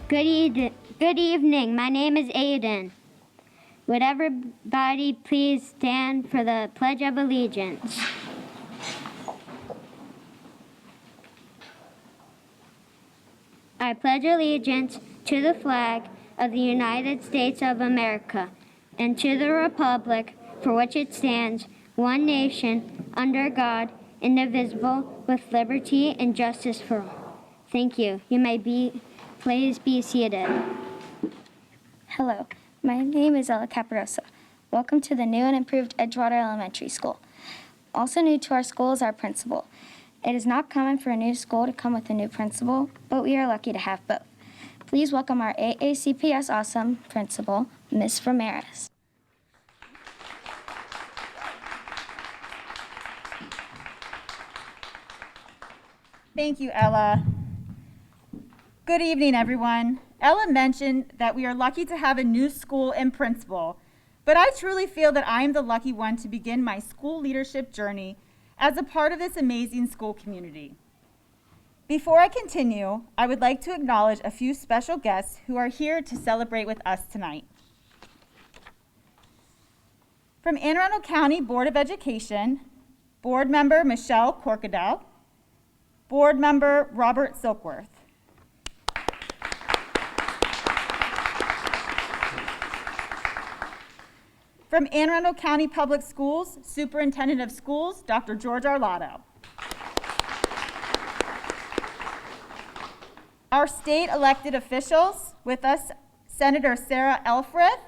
Good evening. My name is Aiden. Would everybody please stand for the Pledge of Allegiance? I pledge allegiance to the flag of the United States of America and to the republic for which it stands, one nation, under God, indivisible, with liberty and justice for all. Thank you. You may please be seated. Hello, my name is Ella Caparosa. Welcome to the new and improved Edgewater Elementary School. Also new to our school is our principal. It is not common for a new school to come with a new principal, but we are lucky to have both. Please welcome our AACPS Awesome principal, Ms. Ramirez. Thank you, Ella. Good evening, everyone. Ella mentioned that we are lucky to have a new school and principal, but I truly feel that I am the lucky one to begin my school leadership journey as a part of this amazing school community. Before I continue, I would like to acknowledge a few special guests who are here to celebrate with us tonight. From Anne Arundel County Board of Education, Board Member Michelle Corkadell, Board Member Robert Silkworth. From Anne Arundel County Public Schools, Superintendent of Schools, Dr. George Arlotto. Our state elected officials, with us, Senator Sarah Elfrith,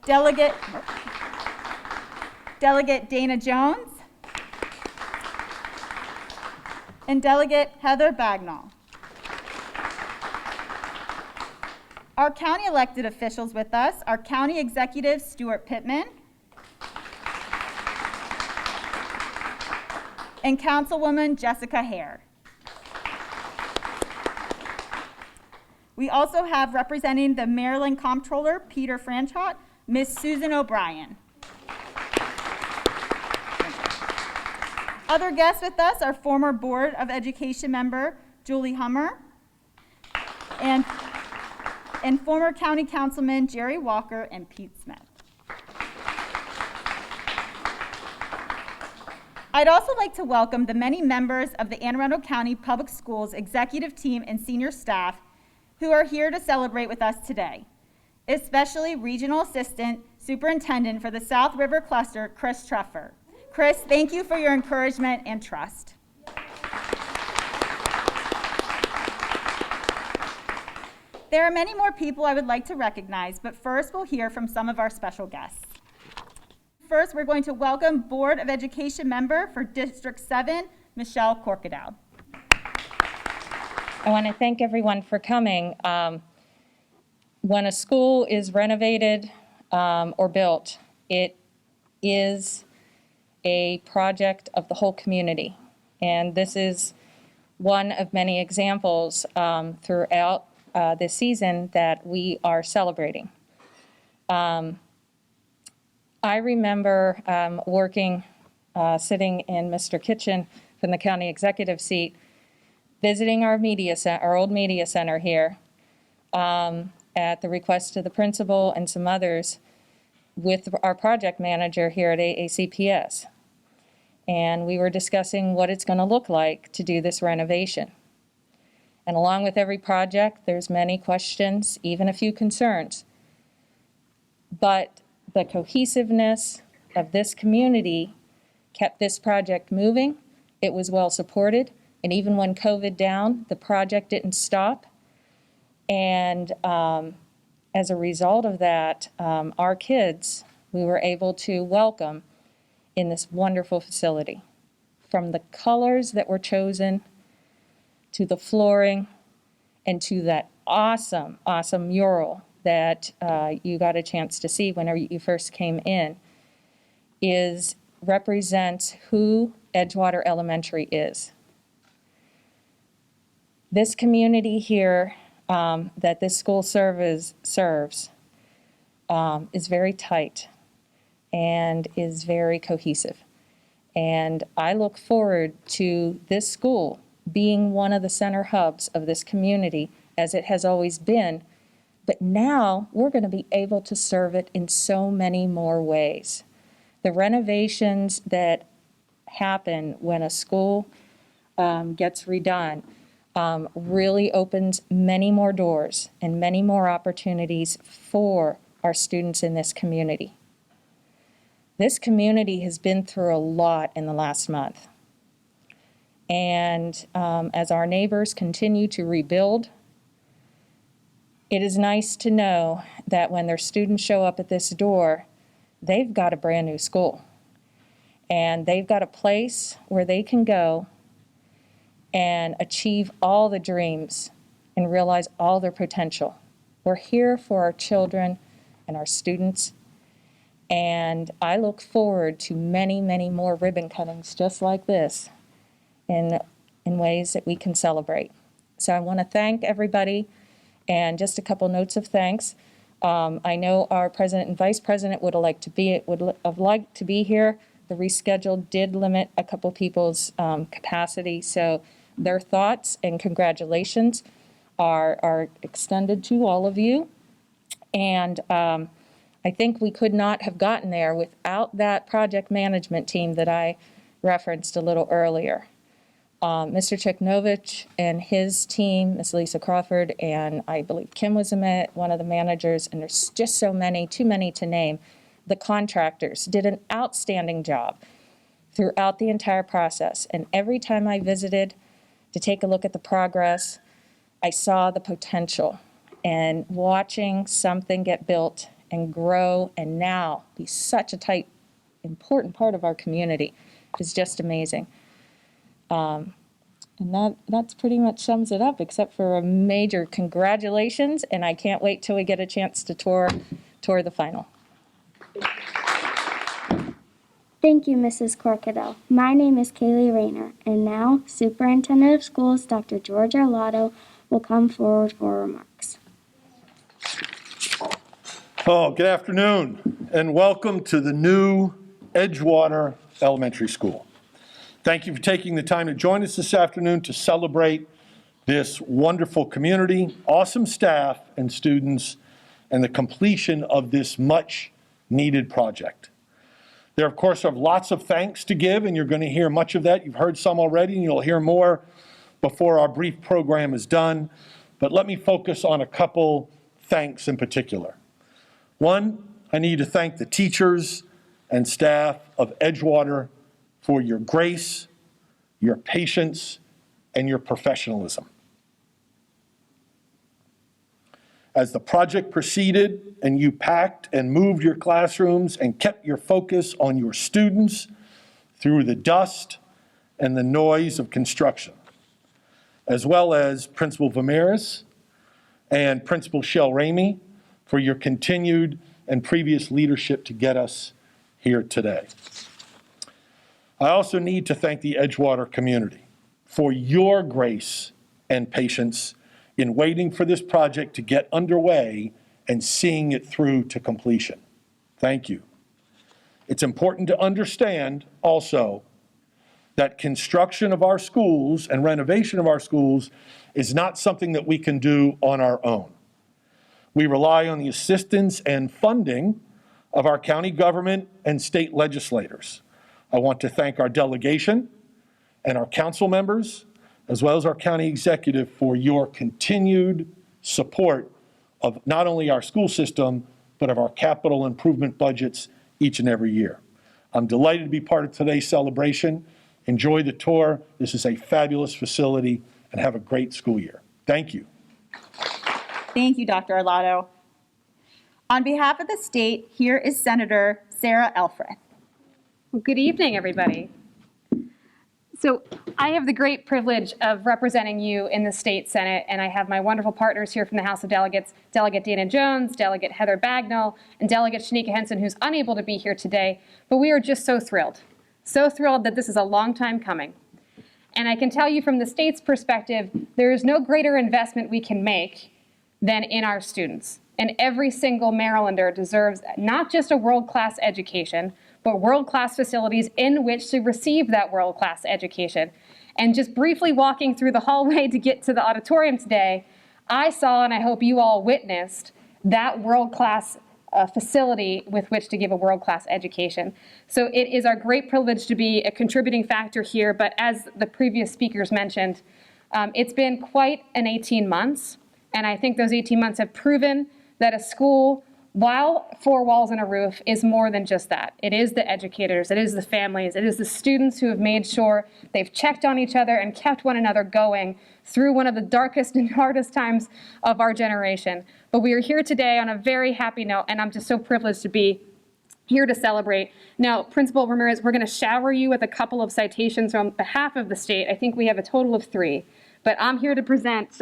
Delegate Dana Jones, and Delegate Heather Bagnall. Our county elected officials with us are County Executive Stuart Pittman and Councilwoman Jessica Hare. We also have representing the Maryland Comptroller, Peter Franchot, Ms. Susan O'Brien. Other guests with us are former Board of Education member Julie Hummer and former County Councilman Jerry Walker and Pete Smith. I'd also like to welcome the many members of the Anne Arundel County Public Schools executive team and senior staff who are here to celebrate with us today, especially Regional Assistant Superintendent for the South River Cluster, Chris Treffer. Chris, thank you for your encouragement and trust. There are many more people I would like to recognize, but first we'll hear from some of our special guests. First, we're going to welcome Board of Education member for District 7, Michelle Corkadell. I want to thank everyone for coming. When a school is renovated or built, it is a project of the whole community. And this is one of many examples throughout this season that we are celebrating. I remember working, sitting in Mr. Kitchen from the county executive seat, visiting our old media center here at the request of the principal and some others with our project manager here at AACPS. And we were discussing what it's going to look like to do this renovation. And along with every project, there's many questions, even a few concerns. But the cohesiveness of this community kept this project moving. It was well supported. And even when COVID down, the project didn't stop. And as a result of that, our kids, we were able to welcome in this wonderful facility. From the colors that were chosen, to the flooring, and to that awesome, awesome mural that you got a chance to see whenever you first came in, represents who Edgewater Elementary is. This community here that this school serves is very tight and is very cohesive. And I look forward to this school being one of the center hubs of this community as it has always been, but now we're going to be able to serve it in so many more ways. The renovations that happen when a school gets redone really opens many more doors and many more opportunities for our students in this community. This community has been through a lot in the last month. And as our neighbors continue to rebuild, it is nice to know that when their students show up at this door, they've got a brand new school. And they've got a place where they can go and achieve all the dreams and realize all their potential. We're here for our children and our students. And I look forward to many, many more ribbon cuttings just like this in ways that we can celebrate. So I want to thank everybody, and just a couple notes of thanks. I know our president and vice president would have liked to be here. The reschedule did limit a couple people's capacity, so their thoughts and congratulations are extended to all of you. And I think we could not have gotten there without that project management team that I referenced a little earlier. Mr. Cheknovich and his team, Ms. Lisa Crawford, and I believe Kim was one of the managers, and there's just so many, too many to name. The contractors did an outstanding job throughout the entire process. And every time I visited to take a look at the progress, I saw the potential. And watching something get built and grow and now be such a tight, important part of our community is just amazing. And that's pretty much sums it up, except for a major congratulations, and I can't wait till we get a chance to tour the final. Thank you, Mrs. Corcadell. My name is Kaylee Rayner, and now Superintendent of Schools, Dr. George Arlotto, will come forward for remarks. Oh, good afternoon, and welcome to the new Edgewater Elementary School. Thank you for taking the time to join us this afternoon to celebrate this wonderful community, awesome staff and students, and the completion of this much-needed project. There, of course, are lots of thanks to give, and you're going to hear much of that. You've heard some already, and you'll hear more before our brief program is done. But let me focus on a couple thanks in particular. One, I need to thank the teachers and staff of Edgewater for your grace, your patience, and your professionalism. As the project proceeded and you packed and moved your classrooms and kept your focus on your students through the dust and the noise of construction, as well as Principal Vimeris and Principal Shell Ramey for your continued and previous leadership to get us here today. I also need to thank the Edgewater community for your grace and patience in waiting for this project to get underway and seeing it through to completion. Thank you. It's important to understand also that construction of our schools and renovation of our schools is not something that we can do on our own. We rely on the assistance and funding of our county government and state legislators. I want to thank our delegation and our council members, as well as our county executive, for your continued support of not only our school system, but of our capital improvement budgets each and every year. I'm delighted to be part of today's celebration. Enjoy the tour. This is a fabulous facility, and have a great school year. Thank you. Thank you, Dr. Arlotto. On behalf of the state, here is Senator Sarah Elfreth. Well, good evening, everybody. So I have the great privilege of representing you in the state Senate, and I have my wonderful partners here from the House of Delegates, Delegate Dana Jones, Delegate Heather Bagnall, and Delegate Shanika Henson, who's unable to be here today. But we are just so thrilled that this is a long time coming. And I can tell you from the state's perspective, there is no greater investment we can make than in our students. And every single Marylander deserves not just a world-class education, but world-class facilities in which to receive that world-class education. And just briefly walking through the hallway to get to the auditorium today, I saw, and I hope you all witnessed, that world-class facility with which to give a world-class education. So it is our great privilege to be a contributing factor here, but as the previous speakers mentioned, it's been quite an 18 months, and I think those 18 months have proven that a school, while four walls and a roof, is more than just that. It is the educators, it is the families, it is the students who have made sure they've checked on each other and kept one another going through one of the darkest and hardest times of our generation. But we are here today on a very happy note, and I'm just so privileged to be here to celebrate. Now, Principal Ramirez, we're going to shower you with a couple of citations on behalf of the state. I think we have a total of 3, but I'm here to present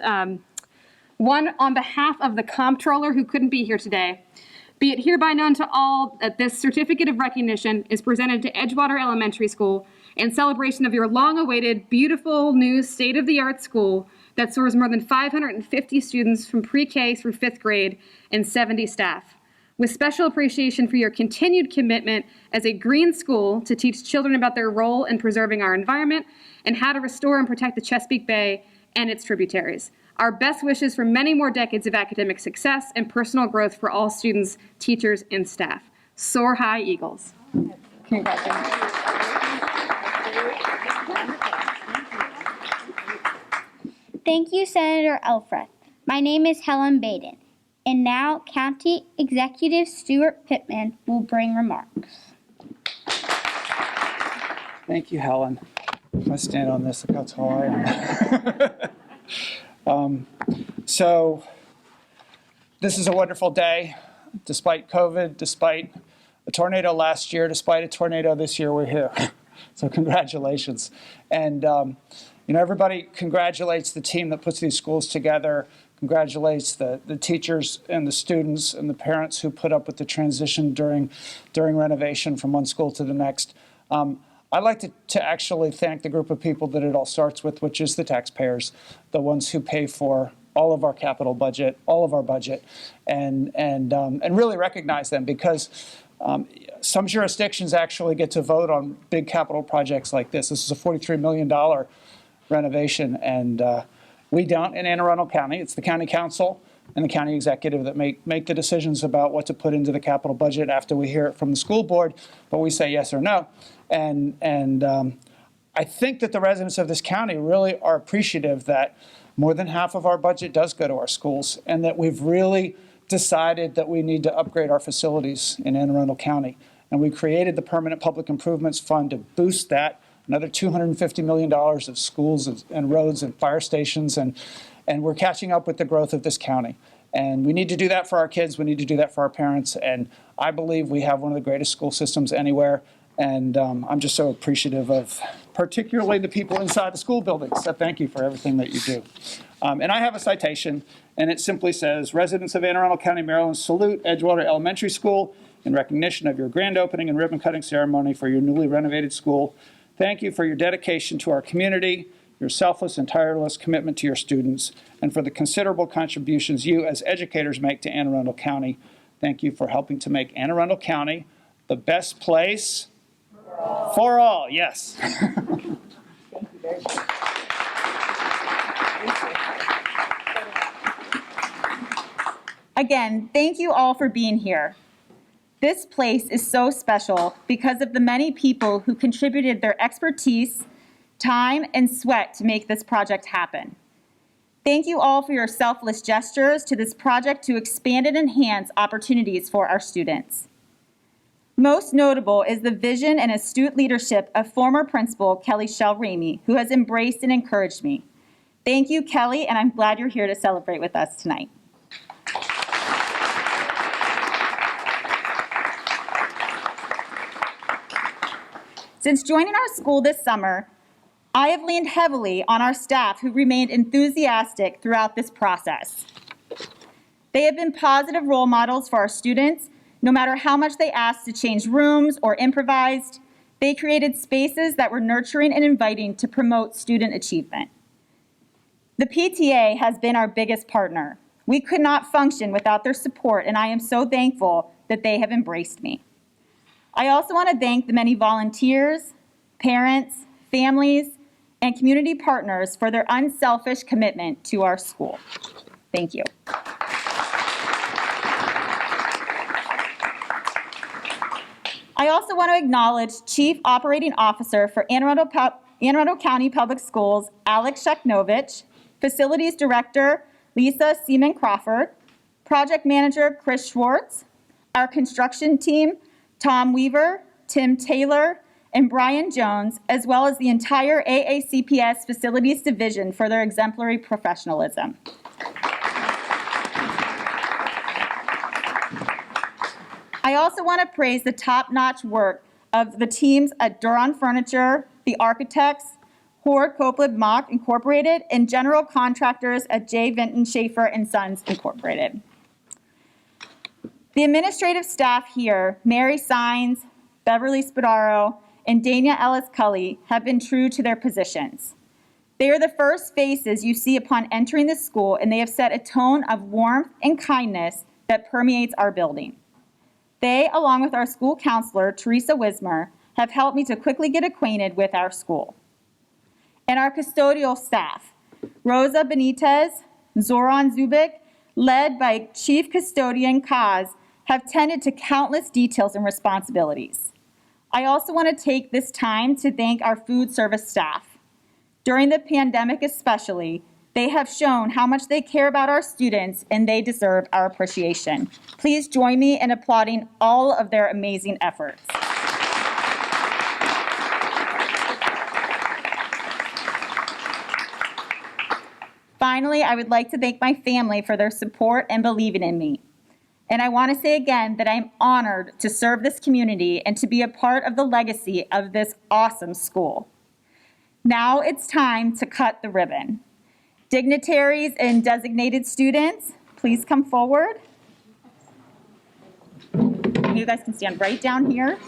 one on behalf of the comptroller who couldn't be here today. Be it hereby known to all that this certificate of recognition is presented to Edgewater Elementary School in celebration of your long-awaited, beautiful, new, state-of-the-art school that serves more than 550 students from pre-K through 5th grade and 70 staff. With special appreciation for your continued commitment as a green school to teach children about their role in preserving our environment and how to restore and protect the Chesapeake Bay and its tributaries. Our best wishes for many more decades of academic success and personal growth for all students, teachers, and staff. Soar high, Eagles. Congratulations. Thank you, Senator Elfreth. My name is Helen Baden, and now County Executive Stuart Pittman will bring remarks. Thank you, Helen. If I stand on this, look how tall I am. So this is a wonderful day. Despite COVID, despite a tornado last year, despite a tornado this year, we're here. So congratulations. And everybody congratulates the team that puts these schools together, congratulates the teachers and the students and the parents who put up with the transition during renovation from one school to the next. I'd like to actually thank the group of people that it all starts with, which is the taxpayers, the ones who pay for all of our capital budget, all of our budget, and really recognize them, because some jurisdictions actually get to vote on big capital projects like this. This is a $43 million renovation, and we don't in Anne Arundel County. It's the county council and the county executive that make the decisions about what to put into the capital budget after we hear it from the school board, but we say yes or no. And I think that the residents of this county really are appreciative that more than half of our budget does go to our schools, and that we've really decided that we need to upgrade our facilities in Anne Arundel County. And we created the Permanent Public Improvements Fund to boost that, another $250 million of schools and roads and fire stations, and we're catching up with the growth of this county. And we need to do that for our kids, we need to do that for our parents, and I believe we have one of the greatest school systems anywhere. And I'm just so appreciative of particularly the people inside the school buildings. So thank you for everything that you do. And I have a citation, and it simply says, residents of Anne Arundel County, Maryland, salute Edgewater Elementary School in recognition of your grand opening and ribbon cutting ceremony for your newly renovated school. Thank you for your dedication to our community, your selfless and tireless commitment to your students, and for the considerable contributions you as educators make to Anne Arundel County. Thank you for helping to make Anne Arundel County the best place for all, yes. Thank you very much. Again, thank you all for being here. This place is so special because of the many people who contributed their expertise, time, and sweat to make this project happen. Thank you all for your selfless gestures to this project to expand and enhance opportunities for our students. Most notable is the vision and astute leadership of former principal Kelly Shell Ramey, who has embraced and encouraged me. Thank you, Kelly, and I'm glad you're here to celebrate with us tonight. Since joining our school this summer, I have leaned heavily on our staff who remained enthusiastic throughout this process. They have been positive role models for our students. No matter how much they asked to change rooms or improvised, they created spaces that were nurturing and inviting to promote student achievement. The PTA has been our biggest partner. We could not function without their support, and I am so thankful that they have embraced me. I also want to thank the many volunteers, parents, families, and community partners for their unselfish commitment to our school. Thank you. I also want to acknowledge Chief Operating Officer for Anne Arundel County Public Schools, Alex Sheknovich, Facilities Director, Lisa Seaman Crawford, Project Manager, Chris Schwartz, our construction team, Tom Weaver, Tim Taylor, and Brian Jones, as well as the entire AACPS Facilities Division for their exemplary professionalism. I also want to praise the top-notch work of the teams at Duron Furniture, the architects, Horde Copeland Mock Incorporated, and general contractors at J. Vinton Schaefer and Sons Incorporated. The administrative staff here, Mary Sines, Beverly Spadaro, and Dania Ellis Cully, have been true to their positions. They are the first faces you see upon entering the school, and they have set a tone of warmth and kindness that permeates our building. They, along with our school counselor, Teresa Wismer, have helped me to quickly get acquainted with our school. And our custodial staff, Rosa Benitez, Zoran Zubik, led by Chief Custodian Kaz, have tended to countless details and responsibilities. I also want to take this time to thank our food service staff. During the pandemic especially, they have shown how much they care about our students, and they deserve our appreciation. Please join me in applauding all of their amazing efforts. Finally, I would like to thank my family for their support and believing in me. And I want to say again that I'm honored to serve this community and to be a part of the legacy of this awesome school. Now it's time to cut the ribbon. Dignitaries and designated students, please come forward. You guys can stand right down here.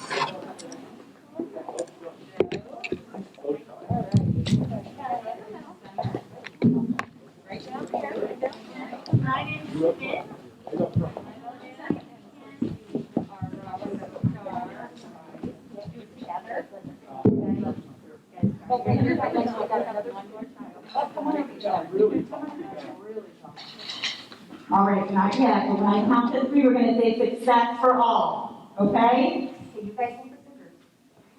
All right, not yet, but when I count to 3, we're going to say success for all, okay? Okay, you guys hold the scissors.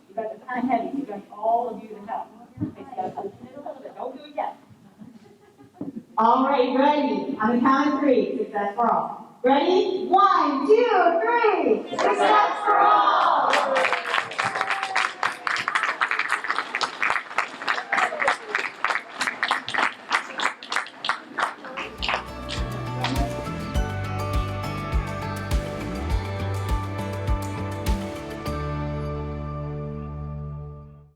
You guys are kind of heavy, so you guys, all of you to help. Okay, so you got to loosen it a little bit. Don't do it yet. All right, ready? On the count of 3, success for all. Ready? 1, 2, 3. Success for all.